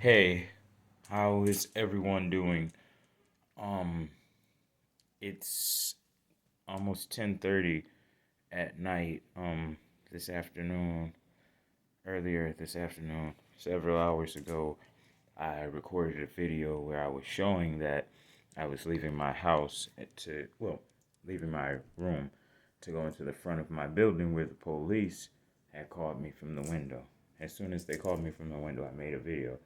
Hey, how is everyone doing? Um, it's almost 10:30 at night, this afternoon. Earlier this afternoon, several hours ago, I recorded a video where I was showing that I was leaving my house leaving my room to go into the front of my building where the police had called me from the window. As soon as they called me from the window, I made a video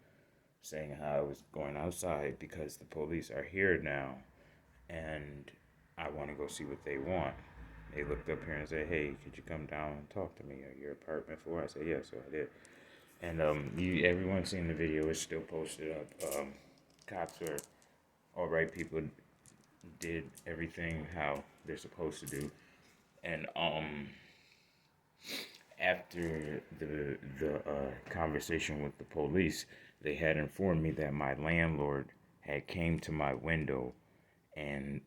saying how I was going outside because the police are here now and I want to go see what they want. They looked up here and said, "Hey, could you come down and talk to me at your apartment floor?" I said, "Yes," so I did. And everyone's seen the video. It's still posted up. Cops are all right. People did everything how they're supposed to do. And after the conversation with the police, they had informed me that my landlord had came to my window and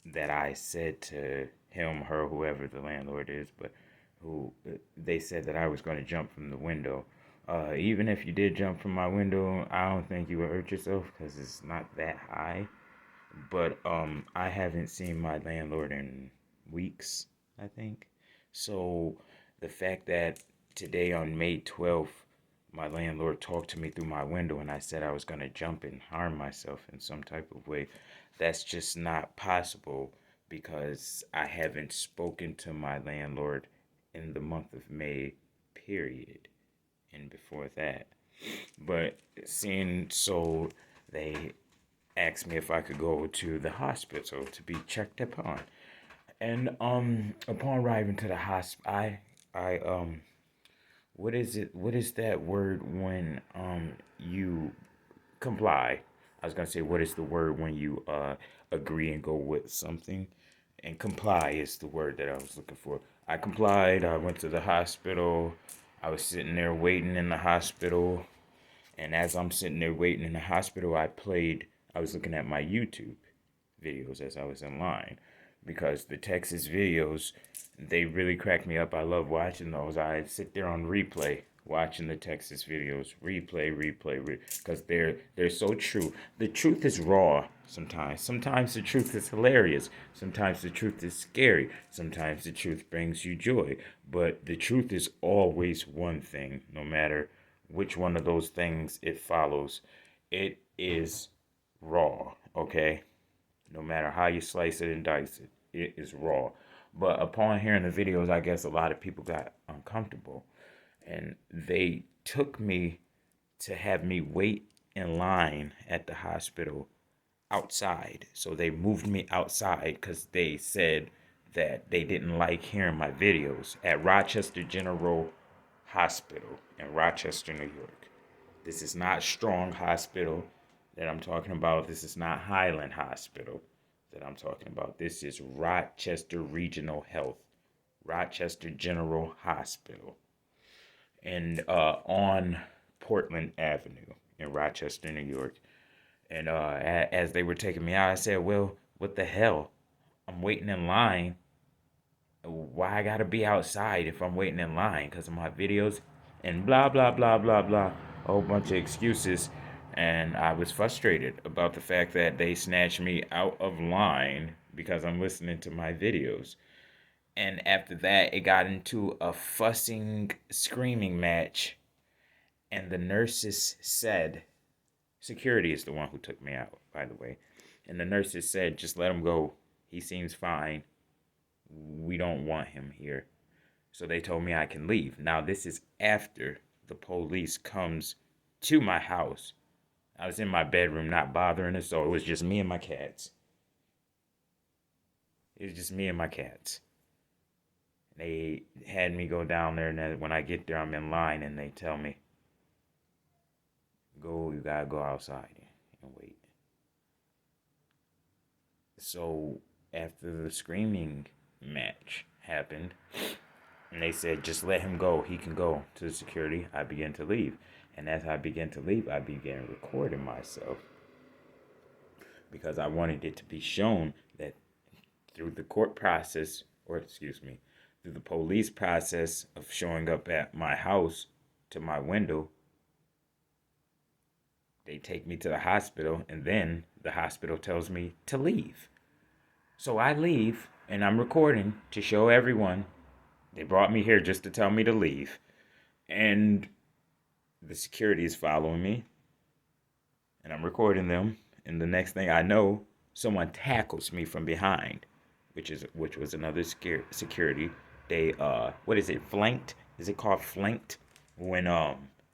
that I said to him, her, whoever the landlord is, but who they said that I was going to jump from the window. Even if you did jump from my window, I don't think you would hurt yourself because it's not that high. But I haven't seen my landlord in weeks, I think. So the fact that today on May 12th, my landlord talked to me through my window and I said I was going to jump and harm myself in some type of way, that's just not possible because I haven't spoken to my landlord in the month of May, period, and before that. But seeing so, they asked me if I could go to the hospital to be checked upon. And upon arriving to the hospital, I what is it? What is that word when you comply? I was gonna say what is the word when you agree and go with something, and comply is the word that I was looking for. I complied. I went to the hospital. I was sitting there waiting in the hospital, and as I'm sitting there waiting in the hospital, I was looking at my YouTube videos as I was in line because the Texas videos, they really crack me up. I love watching those. I sit there on replay watching the Texas videos, because they're so true. The truth is raw sometimes. Sometimes the truth is hilarious. Sometimes the truth is scary. Sometimes the truth brings you joy. But the truth is always one thing, no matter which one of those things it follows. It is raw, okay? No matter how you slice it and dice it, it is raw. But upon hearing the videos, I guess a lot of people got uncomfortable and they took me to have me wait in line at the hospital outside. So they moved me outside because they said that they didn't like hearing my videos at Rochester General Hospital in Rochester, New York. This is not Strong Hospital that I'm talking about. This is not Highland Hospital that I'm talking about. This is Rochester Regional Health, Rochester General Hospital, and on Portland Avenue in Rochester, New York. And as they were taking me out, I said, "Well, what the hell? I'm waiting in line. Why I gotta be outside if I'm waiting in line because of my videos?" And blah blah blah blah blah, a whole bunch of excuses. And I was frustrated about the fact that they snatched me out of line because I'm listening to my videos. And after that, it got into a fussing, screaming match. And the nurses said, security is the one who took me out, by the way. And the nurses said, "Just let him go. He seems fine. We don't want him here." So they told me I can leave. Now, this is after the police comes to my house. I was in my bedroom not bothering us, so it was just me and my cats. It was just me and my cats. They had me go down there, and then when I get there, I'm in line, and they tell me, "Go, you gotta go outside and wait." So after the screaming match happened, and they said, "Just let him go. He can go," to the security, I began to leave. And as I began to leave, I began recording myself because I wanted it to be shown that through the court process, or excuse me, through the police process of showing up at my house to my window, They take me to the hospital, and then the hospital tells me to leave. So I leave, and I'm recording to show everyone. They brought me here just to tell me to leave. And the security is following me, and I'm recording them. And the next thing I know, someone tackles me from behind, which was another security. They what is it? Flanked? Is it called flanked? When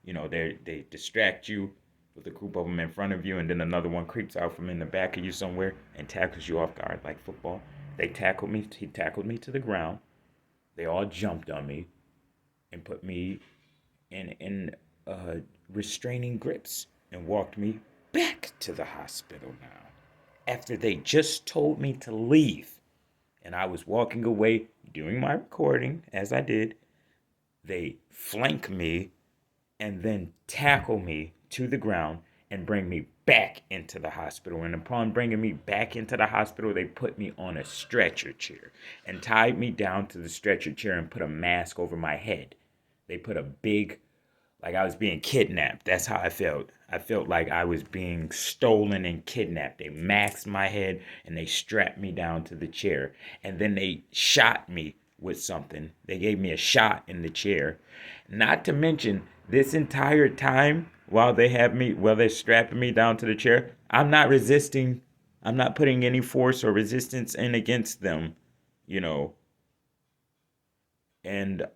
they distract you with a group of them in front of you, and then another one creeps out from in the back of you somewhere and tackles you off guard like football. They tackled me. He tackled me to the ground. They all jumped on me and put me in restraining grips and walked me back to the hospital now. After they just told me to leave and I was walking away doing my recording as I did, they flank me and then tackle me to the ground and bring me back into the hospital. And upon bringing me back into the hospital, they put me on a stretcher chair and tied me down to the stretcher chair and put a mask over my head. They put a big, like I was being kidnapped. That's how I felt. I felt like I was being stolen and kidnapped. They maxed my head and they strapped me down to the chair. And then they shot me with something. They gave me a shot in the chair. Not to mention, this entire time while they're strapping me down to the chair, I'm not resisting. I'm not putting any force or resistance in against them, you know. And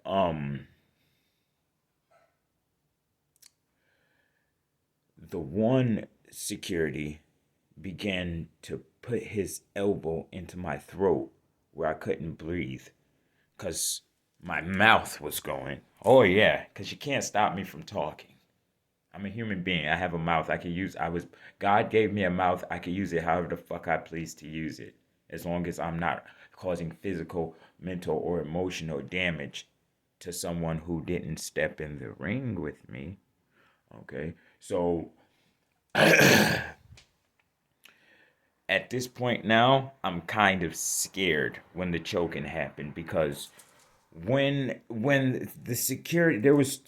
the one security began to put his elbow into my throat where I couldn't breathe because my mouth was going. Oh, yeah, because you can't stop me from talking. I'm a human being. I have a mouth I can use. God gave me a mouth. I can use it however the fuck I please to use it. As long as I'm not causing physical, mental, or emotional damage to someone who didn't step in the ring with me. Okay. So at this point now, I'm kind of scared when the choking happened because when the security, there was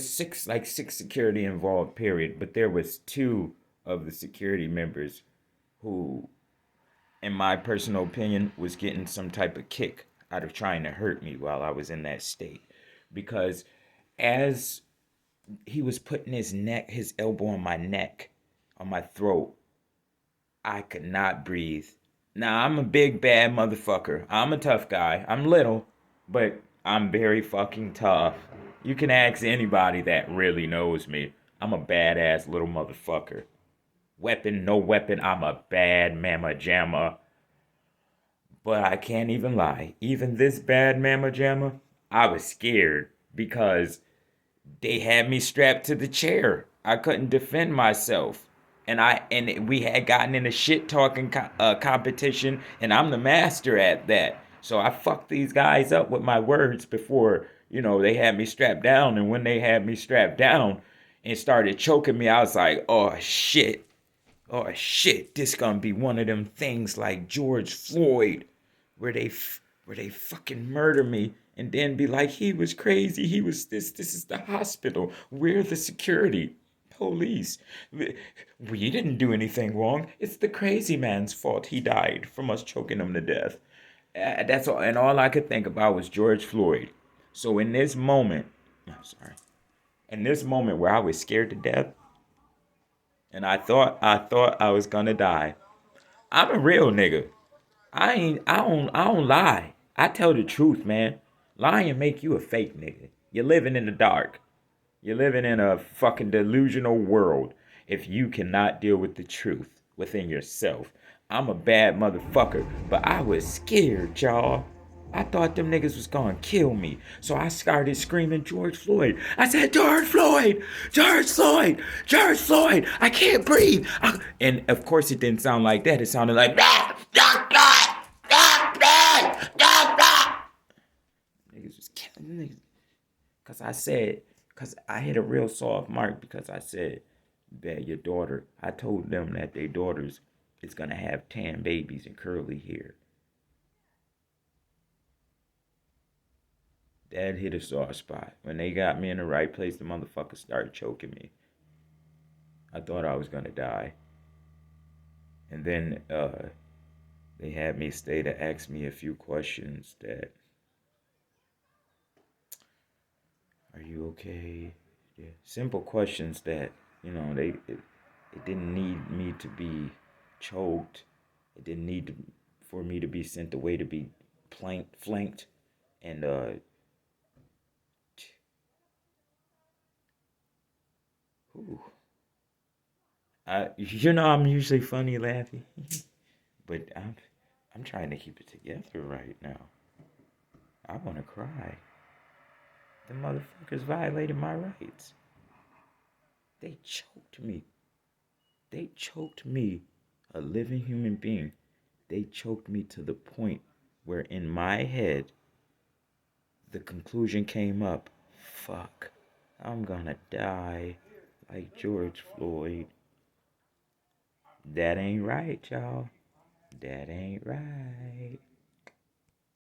six security involved, period, but there was two of the security members who, in my personal opinion, was getting some type of kick out of trying to hurt me while I was in that state. Because as he was putting his elbow on my neck, on my throat, I could not breathe. Now, I'm a big bad motherfucker. I'm a tough guy. I'm little, but I'm very fucking tough. You can ask anybody that really knows me. I'm a badass little motherfucker. Weapon, no weapon, I'm a bad mama jamma. But I can't even lie. Even this bad mama jamma, I was scared because they had me strapped to the chair. I couldn't defend myself. And we had gotten in a shit talking competition, and I'm the master at that. So I fucked these guys up with my words before, they had me strapped down. And when they had me strapped down and started choking me, I was like, oh shit, this gonna be one of them things like George Floyd, where they fucking murder me and then be like, he was crazy, he was this is the hospital, we're the security police, we didn't do anything wrong, it's the crazy man's fault he died from us choking him to death. That's all, and all I could think about was George Floyd. So in this moment, I'm sorry, in this moment where I was scared to death and I thought I was gonna die, I'm a real nigga. I don't lie. I tell the truth, man. Lying make you a fake nigga. You're living in the dark. You're living in a fucking delusional world if you cannot deal with the truth within yourself. I'm a bad motherfucker, but I was scared, y'all. I thought them niggas was gonna kill me. So I started screaming George Floyd. I said, George Floyd! George Floyd! George Floyd! I can't breathe! And of course it didn't sound like that. It sounded like, blah, blah, blah, blah, blah, blah, blah. Niggas was killing niggas. Because I hit a real soft mark because I said that your daughter, I told them that their daughters is going to have tan babies and curly hair. That hit a soft spot. When they got me in the right place, the motherfucker started choking me. I thought I was gonna die. And then they had me stay to ask me a few questions that, are you okay? Yeah. Simple questions that, it didn't need me to be choked. It didn't need for me to be sent away to be flanked. And whew, I'm usually funny, laughing, but I'm trying to keep it together right now. I want to cry. The motherfuckers violated my rights. They choked me. They choked me, a living human being. They choked me to the point where in my head the conclusion came up, fuck, I'm gonna die like George Floyd. That ain't right, y'all. That ain't right.